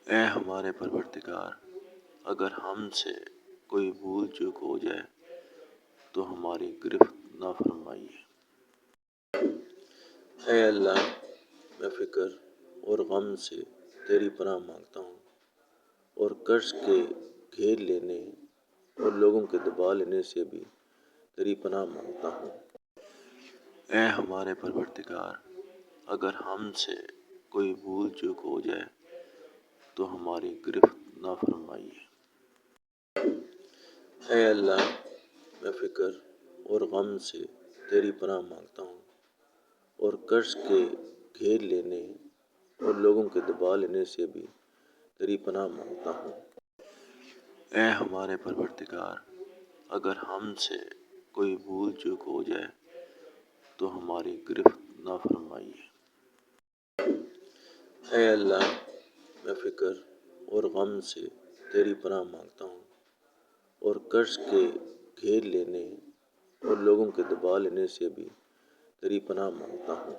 اے ہمارے پروردگار، اگر ہم سے کوئی بھول چوک ہو جائے تو ہماری گرفت نہ فرمائیے۔ اے اللہ، میں فکر اور غم سے تیری پناہ مانگتا ہوں، اور قرض کے گھیر لینے اور لوگوں کے دبا لینے سے بھی تیری پناہ مانگتا ہوں۔ اے ہمارے پروردگار، اگر ہم سے کوئی بھول چوک ہو جائے تو ہماری گرفت نہ فرمائیے۔ اے اللہ، میں فکر اور غم سے تیری پناہ مانگتا ہوں، اور قرض کے گھیر لینے اور لوگوں کے دبا لینے سے بھی تیری پناہ مانگتا ہوں۔ اے ہمارے پروردگار، اگر ہم سے کوئی بھول چوک ہو جائے تو ہماری گرفت نہ فرمائیے۔ اے اللہ، میں فکر اور غم سے تیری پناہ مانگتا ہوں، اور قرض کے گھیر لینے اور لوگوں کے دبا لینے سے بھی تیری پناہ مانگتا ہوں۔